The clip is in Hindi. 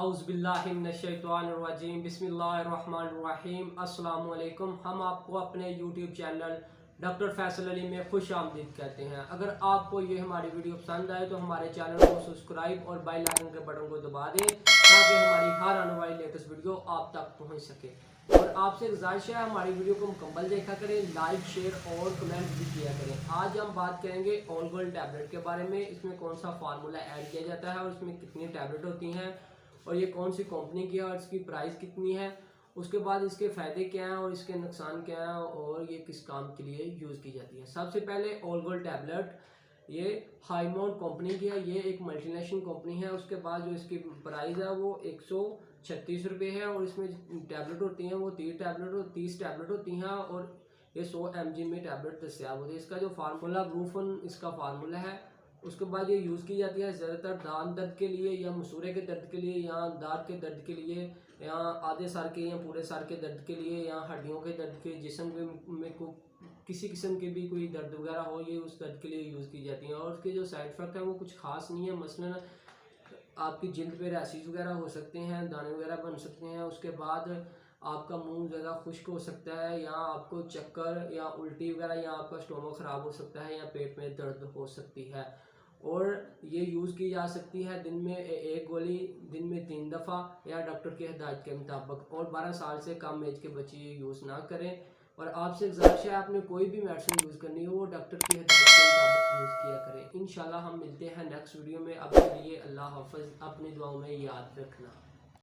औज़ुबिल्लाहिमिनश्शैतानिर्रजीम बिस्मिल्लाहिर्रहमानिर्रहीम अस्सलामु अलैकुम। हम आपको अपने YouTube channel doctor Faisal Ali में खुश आमदीद कहते हैं। अगर आपको ये हमारी वीडियो पसंद आए तो हमारे चैनल को सब्सक्राइब और बेल आइकन के बटन को दबा दें ताकि हमारी हर आने वाली लेटेस्ट वीडियो आप तक पहुंच सके। और आपसे गुजारिश है हमारी वीडियो को मुकम्मल देखा करें, लाइक शेयर और कमेंट भी किया करें। आज हम बात करेंगे ऑल गोल्ड टैबलेट के बारे में। इसमें कौन सा फार्मूला ऐड किया जाता है और इसमें कितनी टैबलेट होती हैं और ये कौन सी कंपनी की है और इसकी प्राइस कितनी है, उसके बाद इसके फ़ायदे क्या हैं और इसके नुकसान क्या हैं और ये किस काम के लिए यूज़ की जाती है। सबसे पहले ऑल गोल्ड टैबलेट, ये हाईमाउंट कंपनी की है, ये एक मल्टीनेशनल कंपनी है। उसके बाद जो इसकी प्राइस है वो 136 रुपये है और इसमें टैबलेट होती हैं वो 30 टैबलेट होती हैं और ये 100 mg में टैबलेट दस्तियाब होती है। इसका जो फार्मूला ब्रूफन इसका फार्मूला है। उसके बाद ये यूज़ की जाती है ज़्यादातर दांत दर्द के लिए या मसूड़े के दर्द के लिए या दांत के दर्द के लिए या आधे सर के या पूरे सर के दर्द के लिए या हड्डियों के दर्द के, जिस्म में को किसी किस्म के भी कोई दर्द वगैरह हो, ये उस दर्द के लिए यूज़ की जाती है। और उसके जो साइड इफ़ेक्ट है वो कुछ खास नहीं है। मसलन आपकी जिल्द पे रैशेस वगैरह हो सकते हैं, दाने वगैरह बन सकते हैं। उसके बाद आपका मुंह ज़्यादा खुश्क हो सकता है या आपको चक्कर या उल्टी वगैरह या आपका स्टोमक ख़राब हो सकता है या पेट में दर्द हो सकती है। और ये यूज़ की जा सकती है दिन में एक गोली दिन में 3 दफ़ा या डॉक्टर की हिदायत के मुताबिक। और 12 साल से कम एज के बच्चे ये यूज़ ना करें। और आपसे गुजारिश है आपने कोई भी मेडिसिन यूज़ करनी हो वो डॉक्टर की हिदायत के मुताबिक यूज़ किया करें। इंशाल्लाह हम मिलते हैं नेक्स्ट वीडियो में। अब के लिए अल्लाह हाफ़िज़। अपनी दुआओं में याद रखना।